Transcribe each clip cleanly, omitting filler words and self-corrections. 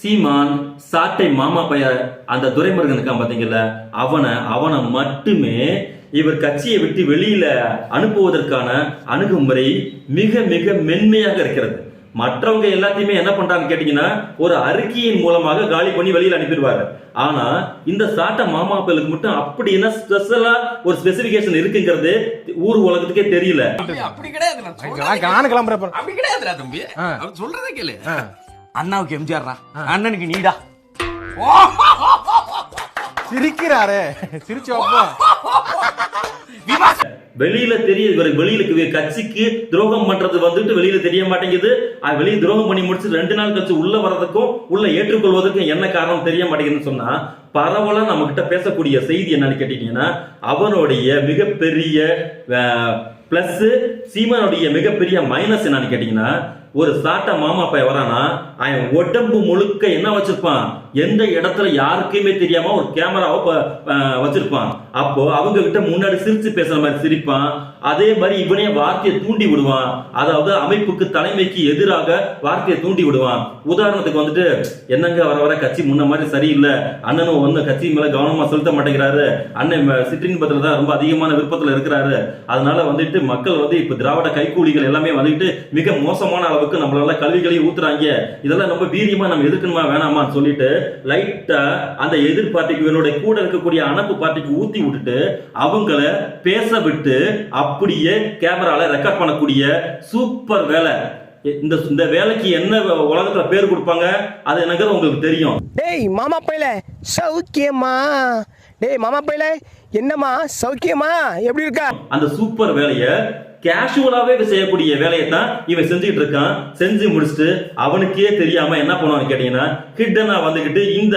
சீமான் சாட்டை மாமா பைய அந்த துரைமுருகன் இருக்கான் பாத்தீங்கல்ல, அவனை மட்டுமே இவர் கட்சியை விட்டு வெளியில அனுப்புவதற்கான அணுகுமுறை மிக மிக மென்மையாக இருக்கிறது. மற்றவங்க எல்லாத்தையுமே என்ன பண்றான்னு கேட்டீங்கன்னா ஒரு அறிக்கையின் மூலமாக காலி பண்ணி வெளியில அனுப்பிடுவாரு. ஆனா இந்த சாட்டை மாமா பையலுக்கு மட்டும் அப்படி என்ன ஸ்பெஷலா ஒரு ஸ்பெசிபிகேஷன் இருக்குங்கிறது ஊர் உலகத்துக்கே தெரியல. அப்படி கிடையாது, அப்படி கிடையாதுடா தம்பி, அவர் சொல்றதே கேளு. அண்ணாவுக்கு எம்ஜிஆர், அண்ணனுக்கு நீடா. சிரிக்கிறாரே, சிரிச்சு வெளியில தெரிய வெளியில கட்சிக்கு துரோகம் பண்றது வந்துட்டு வெளியில தெரிய மாட்டேங்குது. வெளியே துரோகம் பண்ணி முடிச்சு 2 நாள் கழிச்சு உள்ள வர்றதுக்கும் உள்ள ஏற்றுக்கொள்வதற்கும் என்ன காரணம் தெரிய மாட்டேங்குதுன்னு சொன்னா, பரவலா நம்ம கிட்ட பேசக்கூடிய செய்தி என்னன்னு கேட்டீங்கன்னா, அவனுடைய மிகப்பெரிய பிளஸ் சீமானுடைய மிகப்பெரிய மைனஸ் என்னன்னு கேட்டீங்கன்னா, ஒரு சாட்டை மாமா பைய வரானா அவன் உடம்பு முழுக்க என்ன வச்சிருப்பான், எந்த இடத்துல யாருக்குமே தெரியாம ஒரு கேமராவை வச்சிருப்பான். அப்போ அவங்க கிட்ட முன்னாடி சிரிச்சு பேசுற மாதிரி சிரிப்பான். அதே மாதிரி இவனே வார்த்தையை தூண்டி விடுவான். அதாவது அமைப்புக்கு தலைமைக்கு எதிராக வார்த்தையை தூண்டி விடுவான். உதாரணத்துக்கு வந்துட்டு, என்னங்க வர வர கட்சி முன்ன மாதிரி சரியில்லை, அண்ணனும் வந்து கட்சி மேல கவனமா செலுத்த மாட்டேங்கிறாரு, அண்ணன் சிற்றின்பத்துல தான் ரொம்ப அதிகமான விருப்பத்துல இருக்கிறாரு, அதனால வந்துட்டு மக்கள் வந்து இப்ப திராவிட கைக்கூலிகள் எல்லாமே வந்துட்டு மிக மோசமான அளவுக்கு நம்மளால கல்விகளையும் ஊத்துறாங்க, இதெல்லாம் ரொம்ப வீரியமா நம்ம எதிர்க்கணுமா வேணாமான்னு சொல்லிட்டு லைட்டா அந்த எதிர் பார்ட்டிக்கு என்னோட கூட இருக்கக்கூடிய அனப்பு பார்ட்டிக்கு ஊத்தி விட்டுட்டு அவங்கள பேச விட்டு அப்படியே கேமரால ரெக்கார்ட் பண்ணக்கூடிய சூப்பர் வேலை. இந்த வேலைக்கு என்ன உலகத்துல பேர் கொடுப்பாங்க அது எனக்கு உங்களுக்கு தெரியும். டேய் மாமா பையல சௌக்கியமா, டேய் மாமா பையல என்னமா சௌக்கியமா, எப்படி இருக்கா? அந்த சூப்பர் வேலைய கேஷுவலாவே செய்யக்கூடிய வேலையை தான் இவன் செஞ்சுட்டு இருக்கான். செஞ்சு முடிச்சுட்டு அவனுக்கே தெரியாம என்ன பண்ணுவான்னு கேட்டீங்கன்னா, ஹிட்டனா வந்துகிட்டு இந்த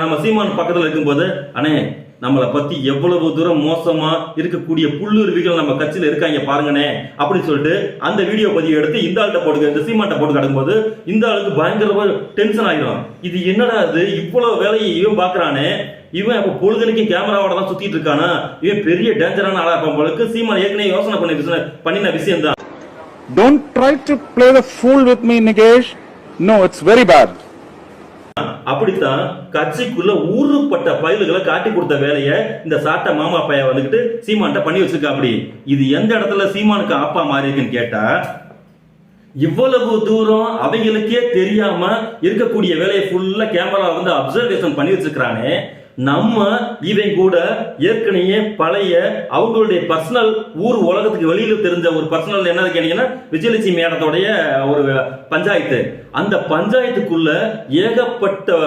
நம்ம சீமான் பக்கத்துல இருக்கும்போது, அண்ணே நம்மளை பத்தி எவ்வளவு தூரம் மோசமா இருக்கக்கூடிய புல்லுருவிகள் நம்ம கட்சியில இருக்காங்க பாருங்கனே அப்படின்னு சொல்லிட்டு அந்த வீடியோ பதிவு எடுத்து இந்த ஆள்கிட்ட போட்டு, இந்த சீமான்ட்ட போட்டு கிடக்கும்போது இந்த ஆளுக்கு பயங்கரமா டென்ஷன் ஆயிடும். இது என்னடா இது, இவ்வளவு வேலையை இவன் பாக்குறானே, இவன் அப்ப பொழுதுனைக்கு கேமராவோட தான் சுத்திட்டு இருக்கானா, இவன் பெரிய டேஞ்சரான ஆளா இருப்பான். சீமான் ஏற்கனவே யோசனை பண்ணின விஷயம் தான். Don't try to play the fool with me, Nikesh. No, it's very bad. அப்படித்தான் கட்சிக்குள்ள ஊருப்பட்ட பயில்களை காட்டி கொடுத்த வேலையை இந்த சாட்டை மாமா பைய வந்துகிட்டு சீமான்ட்ட பண்ணி வச்சிருக்கா. அப்படி இது எந்த இடத்துல சீமானுக்கு அப்பா மாறி இருக்குன்னு கேட்டா, இவ்வளவு தூரம் அவங்களுக்கே தெரியாம இருக்கக்கூடிய வேலையை ஃபுல்லா கேமரா வந்து அப்சர்வேஷன் பண்ணி வச்சிருக்கானே. நம்ம இவன் கூட ஏற்கனவே பழைய அவங்களுடைய பர்சனல் ஊர் உலகத்துக்கு வெளியில தெரிஞ்ச ஒரு பர்சனல் என்னது கேட்டீங்கன்னா, விஜயலட்சுமி மேடத்தோடைய ஒரு பஞ்சாயத்து. அந்த பஞ்சாயத்துக்குள்ள ஏகப்பட்ட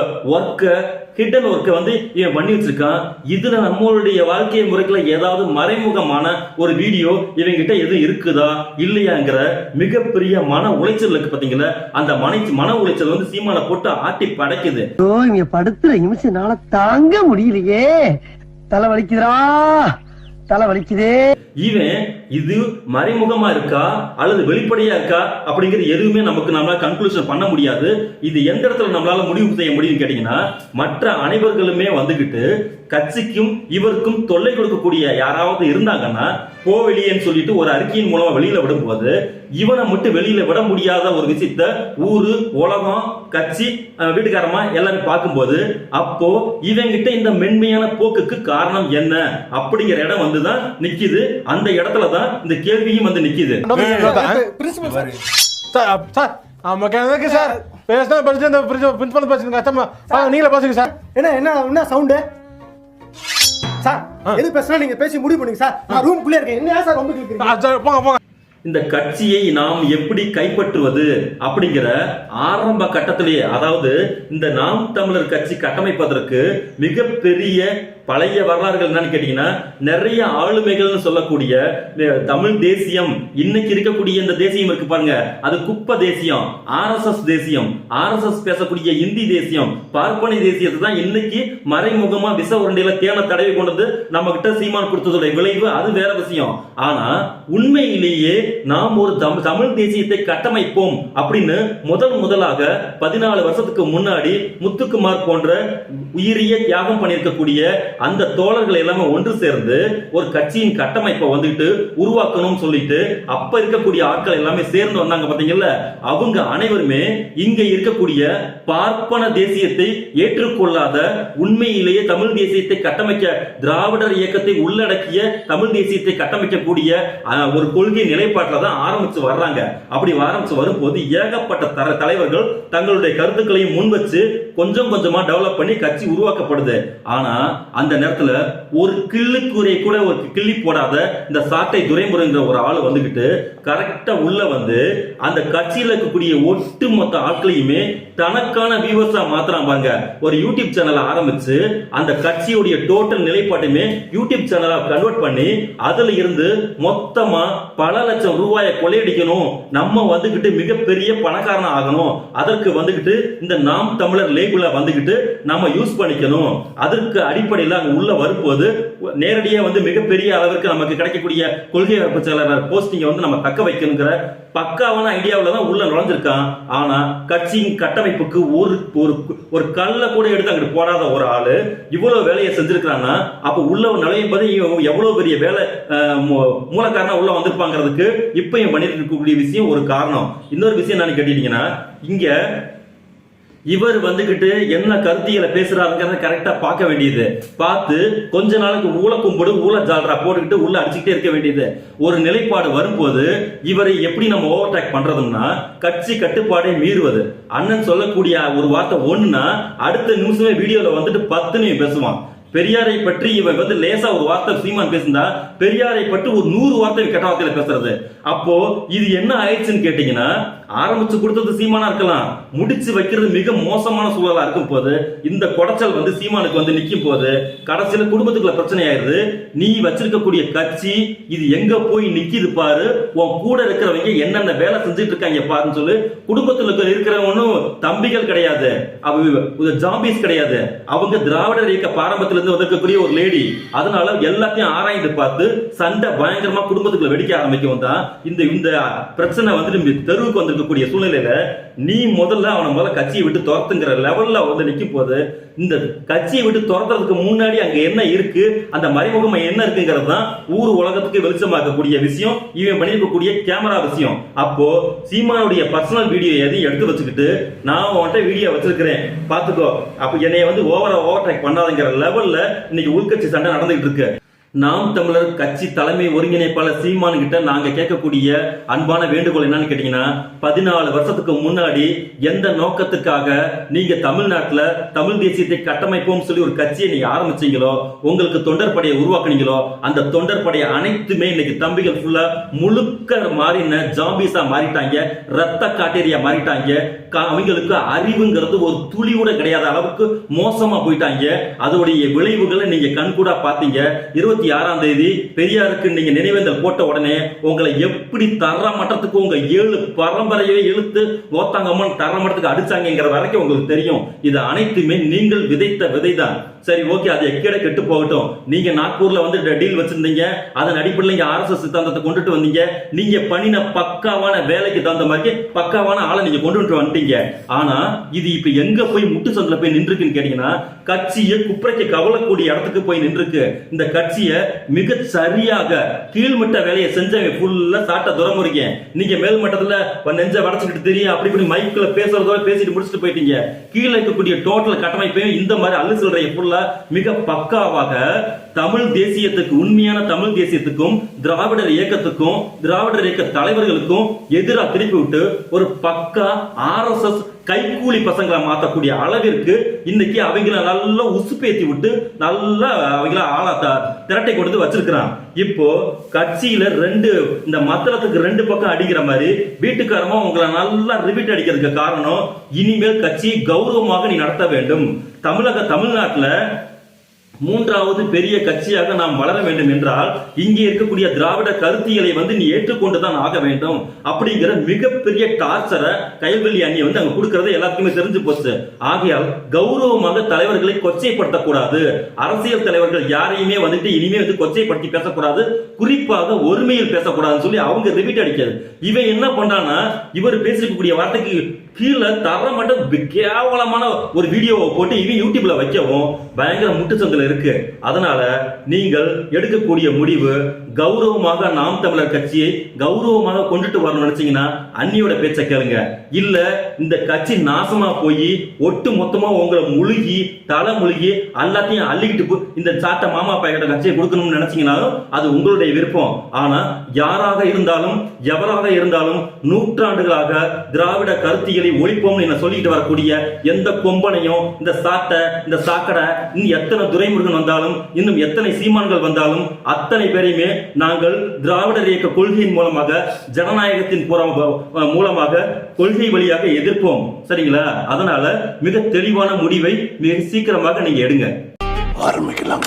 ஹிடன் ஒர்க்கை வந்து இவன் பண்ணி வச்சிருக்கான். இதுல நம்மளுடைய வாழ்க்கை முறைக்குள்ள ஏதாவது மறைமுகமான ஒரு வீடியோ இவங்கிட்ட எதுவும் இருக்குதா இல்லையாங்கிற மிகப்பெரிய மன உளைச்சல் இருக்கு பாத்தீங்களா. அந்த மன உளைச்சல் வந்து சீமானை போட்டு ஆட்டி படைக்குது. இங்க படுத்துற நிமிஷம்னால தாங்க முடியலையே, தலை வலிக்குதுடா, தலை வலிக்குதே. இவன் இது மறைமுகமா இருக்கா அல்லது வெளிப்படையா இருக்கா அப்படிங்கிறது எதுவுமே நம்மளால கன்க்ளூஷன் பண்ண முடியாது. இது எந்த இடத்துல நம்மளால முடிவு செய்ய முடியும் கேட்டீங்கன்னா, மற்ற அனைவர்களுமே வந்துகிட்டு கட்சிக்கும் இவருக்கும் தொல்லை கொடுக்கக்கூடிய யாராவது இருந்தாங்கன்னா போவெளியன்னு சொல்லிட்டு ஒரு அறிக்கையின் மூலமா வெளியில விடும்போது, இவனை மட்டும் வெளியில விட முடியாத ஒரு விஷயத்த ஊரு உலகம் கட்சி வீட்டுக்காரமா எல்லாரும் பார்க்கும்போது, அப்போ இவங்கிட்ட இந்த மென்மையான போக்குக்கு காரணம் என்ன அப்படிங்கிற இடம் வந்துதான் நிக்குது. அந்த இடத்துல தான் இந்த கேள்வியும் வந்து நிக்குது. நீங்களே பேசுங்க சார். என்ன சவுண்டு சார்? எது பேசினா நீங்க பேசி முடிவு பண்ணுங்க சார். நான் ரூம்குள்ளே இருக்கேன். என்ன சார் ரொம்ப கேக்குறீங்க? போங்க. இந்த கட்சியை நாம் எப்படி கைப்பற்றுவது அப்படிங்கிற ஆரம்ப கட்டத்திலேயே, அதாவது இந்த நாம் தமிழர் கட்சி கட்டமைப்பதற்கு மிகப்பெரிய பழைய வரலாறுகள் என்னன்னு கேட்டீங்கன்னா, நிறைய ஆளுமைகள்னு சொல்லக்கூடிய தமிழ் தேசியம், இன்னைக்கு இருக்கக்கூடிய இந்த தேசியம் இருக்கு பாருங்க, அது குப்ப தேசியம், ஆர்எஸ்எஸ் தேசியம், ஆர்எஸ்எஸ் பேசக்கூடிய இந்தி தேசியம், பார்ப்பனை தேசியத்தை தான் இன்னைக்கு மறைமுகமா விச உருண்டையில தேன தடவி கொண்டது நம்ம கிட்ட சீமான் கொடுத்ததோட விளைவு அது வேற விஷயம். ஆனா உண்மையிலேயே நாம் ஒரு தமிழ் தேசியத்தை கட்டமைப்போம் அப்படின்னு முதலாக 14 வருஷத்துக்கு முன்னாடி முத்துக்குமார் போன்ற உயிரிய தியாகம் பண்ணியிருக்கக்கூடிய அந்த தோழர்கள் எல்லாமே ஒன்று சேர்ந்து ஒரு கட்சியின் கட்டமைப்பை வந்துட்டு உருவாக்கணும்னு சொல்லிட்டு அப்ப இருக்கக்கூடிய ஆட்கள் எல்லாமே சேர்ந்து வந்தாங்க பாத்தீங்கல்ல, அவங்க அனைவருமே இங்க இருக்கக்கூடிய பார்ப்பன தேசியத்தை ஏற்றுக்கொள்ளாத, உண்மையிலேயே தமிழ் தேசியத்தை கட்டமைக்க, திராவிடர் இயக்கத்தை உள்ளடக்கிய தமிழ் தேசியத்தை கட்டமைக்கக்கூடிய ஒரு கொள்கை நிலைப்பாட்டில் தான் ஆரம்பிச்சு வர்றாங்க. அப்படி ஆரம்பிச்சு வரும்போது ஏகப்பட்ட தலைவர்கள் தங்களுடைய கருத்துக்களையும் முன் வச்சு கொஞ்சம் கொஞ்சமா டெவலப் பண்ணி கட்சி உருவாக்கப்படுது. ஆனா அந்த நேரத்துல ஒரு கிள்ளுக்குறையை கூட ஒரு கிள்ளி போடாத இந்த சாட்டை துரைமுருகன்ற ஒரு ஆள் வந்துகிட்டு கரெக்டா உள்ள வந்து அந்த கட்சியில இருக்கக்கூடிய ஒட்டுமொத்த ஆட்களையுமே தனக்கான வியூவர்ஸா மாத்திரம் பாருங்க. ஒரு யூடியூப் சேனல் ஆரம்பிச்சு அந்த கட்சியுடைய டோட்டல் நிலைப்பாட்டுமே யூடியூப் சேனலா கன்வெர்ட் பண்ணி அதுல இருந்து மொத்தமா பல லட்சம் ரூபாயை கொள்ளையடிக்கணும், நம்ம வந்துகிட்டு மிகப்பெரிய பணக்காரன் ஆகணும், அதற்கு வந்துகிட்டு இந்த நாம் தமிழர் லேபிள வந்துகிட்டு நம்ம யூஸ் பண்ணிக்கணும். அதற்கு அடிப்படையில் அங்க உள்ள வரும்போது நேரடியா வந்து மிகப்பெரிய அளவிற்கு நமக்கு கிடைக்கக்கூடிய கொள்கை செயலாளர் போஸ்டிங்க வந்து நம்ம தக்க வைக்கணுங்கிற பக்காவான ஐடியாவில் தான் உள்ள நுழைஞ்சிருக்கான். ஆனா கட்சியின் கட்டமைப்புக்கு ஒரு கல்ல கூட எடுத்து அங்கிட்டு போடாத ஒரு ஆளு இவ்வளவு வேலையை செஞ்சிருக்கான்னா அப்ப உள்ள நுழையும் போது எவ்வளவு பெரிய வேலை மூலக்காரனா உள்ள வந்திருப்பாங்கிறதுக்கு இப்பயும் பண்ணிட்டு இருக்கக்கூடிய விஷயம் ஒரு காரணம். இன்னொரு விஷயம் என்னன்னு கேட்டீங்கன்னா, இங்க இவர் வந்துகிட்டு என்ன கருத்தியலை பேசுறாருங்கிறத கரெக்டா பார்க்க வேண்டியது, பார்த்து கொஞ்ச நாளுக்கு ஊழ கும்பிடு ஊழ ஜால்ரா போட்டுக்கிட்டு உள்ள அடிச்சுக்கிட்டே இருக்க வேண்டியது. ஒரு நிலைப்பாடு வரும்போது இவரை எப்படி நம்ம ஓவர்டேக் பண்றதுன்னா கட்சி கட்டுப்பாடை மீறுவது. அண்ணன் சொல்லக்கூடிய ஒரு வார்த்தை ஒண்ணுன்னா அடுத்த நிமிஷமே வீடியோல வந்துட்டு 10 பேசுவான். பெரியாரை பற்றி இவன் வந்து லேசா ஒரு வார்த்தை சீமான் பேசினா பெரியாரை பற்றி ஒரு 100 வார்த்தை கெட்ட வார்த்தையில பேசுறது. அப்போ இது என்ன ஆயிடுச்சுன்னு கேட்டீங்கன்னா, ஆரம்பிச்சு கொடுத்தது சீமானா இருக்கலாம், முடிச்சு வைக்கிறது மிக மோசமான சூழலா இருக்கும் போது இந்த குடைச்சல் வந்து சீமானுக்கு வந்து நிக்கும் போது கடைசியில குடும்பத்துக்குள்ள பிரச்சனை ஆயிருது. நீ வச்சிருக்கக்கூடிய கட்சி இது எங்க போய் நிக்கிது பாரு, உன் கூட இருக்கிறவங்க என்னென்ன வேலை செஞ்சுட்டு இருக்காங்க பாருன்னு சொல்லி குடும்பத்துல இருக்கிறவனும் தம்பிகள் கிடையாது, அவங்க ஜாம்பிஸ் கிடையாது, அவங்க திராவிடர் இயக்க பாரம்பரியத்துல இருந்து வந்திருக்கக்கூடிய ஒரு லேடி. அதனால எல்லாத்தையும் ஆராய்ந்து பார்த்து சண்டை பயங்கரமா குடும்பத்துக்குள்ள வெடிக்க ஆரம்பிக்கும் தான் இந்த பிரச்சனை வந்து தெருவுக்கு வந்திருக்கக்கூடிய சூழ்நிலையில நீ முதல்ல அவனை கட்சியை விட்டு துரத்துங்கிற லெவல்ல வந்து நிக்கும் போது இந்த கட்சியை விட்டு துரத்துறதுக்கு முன்னாடி அங்க என்ன இருக்கு, அந்த மறைமுகம் என்ன இருக்குங்கிறது தான் ஊர் உலகத்துக்கு வெளிச்சமாக்கக்கூடிய விஷயம், இவன் பண்ணிருக்கக்கூடிய கேமரா விஷயம். அப்போ சீமானுடைய பர்சனல் வீடியோ எதையும் எடுத்து வச்சுக்கிட்டு நான் உன்கிட்ட வீடியோ வச்சிருக்கிறேன் பாத்துக்கோ, அப்ப என்னைய வந்து ஓவர்டேக் பண்ணாதங்கிற லெவல்ல இன்னைக்கு உள்கட்சி சண்டை நடந்துகிட்டு இருக்கு. நாம் தமிழர் கட்சி தலைமை ஒருங்கிணைப்பாளர் சீமான் கிட்ட நாங்க கேட்கக்கூடிய அன்பான வேண்டுகோள் என்னன்னு கேட்டீங்கன்னா, 14 வருஷத்துக்கு முன்னாடி எந்த நோக்கத்துக்காக நீங்க தமிழ்நாட்டுல தமிழ் தேசியத்தை கட்டமைப்போம் சொல்லி ஒரு கட்சியை நீங்க ஆரம்பிச்சீங்களோ, உங்களுக்கு தொண்டர் படையை உருவாக்குனீங்களோ, அந்த தொண்டர் படையை அனைத்துமே இன்னைக்கு தம்பிகள் ஃபுல்லா முழுக்க மாறின ஜாம்பிஸா மாறிட்டாங்க, ரத்த காட்டேரியா மாறிட்டாங்க. அவங்களுக்கு அறிவுங்கிறது ஒரு துளி கூட கிடையாத அளவுக்கு மோசமா போயிட்டாங்க. அதோடைய விளைவுகளை நீங்க கண்கூடா பாத்தீங்க. 26ஆம் தேதி பெரியாருக்கு நீங்க நினைவேந்தல் போட்ட உடனே உங்களை எப்படி தரமட்டத்துக்கு உங்க 7 பரம்பரையை இழுத்து ஓத்தாங்கம்மன் தரமட்டத்துக்கு அடிச்சாங்கிற வரைக்கும் உங்களுக்கு தெரியும். இது அனைத்துமே நீங்கள் விதைத்த விதைதான். சரி, ஓகே, அது எக்கேட கெட்டு போகட்டும். நீங்க நாக்பூர்ல வந்து டீல் வச்சிருந்தீங்க, அதன் அடிப்படையில் நீங்க RSS சித்தாந்தத்தை கொண்டுட்டு வந்தீங்க. நீங்க பண்ணின பக்காவான வேலைக்கு தகுந்த மாதிரி பக்காவான ஆளை நீங்க கொண்டு வந்துட்டீங்க. ஆனா இது இப்ப எங்க போய் முட்டு சந்தில போய் நின்றுக்குன்னு கேட்டீங்கன்னா, கட்சியை குப்பரைக்கு கவலக்கூடிய இடத்துக்கு போய் நின்றுக்கு. இந்த கட்சியை மிக சரியாக கீழ்மட்ட வேலையை செஞ்சவங்க ஃபுல்லா சாட்ட துரமுறைங்க. நீங்க மேல் மட்டத்துல நெஞ்ச வடச்சுக்கிட்டு தெரியும் அப்படி இப்படி மைக்குள்ள பேசுறதோட பேசிட்டு முடிச்சுட்டு போயிட்டீங்க. கீழே இருக்கக்கூடிய டோட்டல் கட்டமைப்பையும் இந்த மாதிரி அள்ளு சில்லறையை ஃபுல்லா மிக பக்காவாக தமிழ் தேசியத்துக்கு, உண்மையான தமிழ் தேசியத்துக்கும் திராவிடர் இயக்கத்துக்கும் திராவிடர் இயக்க தலைவர்களுக்கும் எதிராக திருப்பி விட்டு ஒரு பக்கா RSS கைக்கூலி பசங்களை மாத்தக்கூடிய அளவிற்கு இன்னைக்கு அவங்கள நல்லா உசுப்பேத்தி விட்டு நல்லா அவங்கள ஆளா திரட்டை கொடுத்து வச்சிருக்கிறான். இப்போ கட்சியில இந்த மத்தளத்துக்கு 2 பக்கம் அடிக்கிற மாதிரி வீட்டுக்காரமா உங்களை நல்லா ரிப்பீட் அடிக்கிறதுக்கு காரணம், இனிமேல் கட்சியை கௌரவமாக நீ நடத்த வேண்டும். தமிழ்நாட்டுல 3வது பெரிய கட்சியாக நாம் வளர வேண்டும் என்றால் இங்கே இருக்கக்கூடிய திராவிட கருத்தியலை வந்து நீ ஏற்றுக்கொண்டுதான் ஆக வேண்டும் அப்படிங்கிற மிகப்பெரிய டார்ச்சரை கைல்வெளி அணி வந்து அங்க கொடுக்கறது எல்லாத்துக்குமே தெரிஞ்சு போச்சு. ஆகையால் கௌரவமாக தலைவர்களை கொச்சைப்படுத்தக்கூடாது, அரசியல் தலைவர்கள் யாரையுமே வந்துட்டு இனிமே வந்து கொச்சைப்படுத்தி பேசக்கூடாது, குறிப்பாக ஒருமையில் பேசக்கூடாதுன்னு சொல்லி அவங்க ரிப்பீட் அடிக்கிறது. இவன் என்ன பண்றான்னா, இவர் பேசிருக்கக்கூடிய வார்த்தைக்கு கீழே தர மட்டும் கேவலமான ஒரு வீடியோவை போட்டு இவன் யூடியூப்ல வைக்கவும் பயங்கர முட்டுச்சந்தில் இருக்கு. அதனால நீங்கள் எடுக்கக்கூடிய முடிவு கௌரவமாக நாம் தமிழர் கட்சியை கௌரவமாக கொண்டுட்டு வரணும்னு நினைச்சீங்கன்னா அண்ணியோட பேச்ச கேளுங்க. இல்ல இந்த கட்சி நாசமா போய் ஒட்டு மொத்தமா உங்களை முழுகி தலை முழுகி எல்லாத்தையும் அள்ளிக்கிட்டு இந்த சாட்ட மாமா பையன் கட்சியை கொடுக்கணும்னு நினைச்சீங்கன்னாலும் அது உங்களுடைய விருப்பம். ஆனா யாராக இருந்தாலும் எவராக இருந்தாலும் நூற்றாண்டுகளாக திராவிட கருத்தியலை ஒழிப்போம்னு என்ன சொல்லிட்டு வரக்கூடிய எந்த கொம்பனையும் இந்த சாட்டை இந்த சாக்கடை இன்னும் எத்தனை துரைமுருகன் வந்தாலும் இன்னும் எத்தனை சீமான்கள் வந்தாலும் அத்தனை பேரையுமே நாங்கள் திராவிடர் இயக்க கொள்கையின் மூலமாக ஜனநாயகத்தின் மூலமாக கொள்கை வழியாக எதிர்ப்போம். சரிங்களா? அதனால மிக தெளிவான முடிவை மிக சீக்கிரமாக நீங்க எடுங்க. ஆரம்பிக்கலாம்.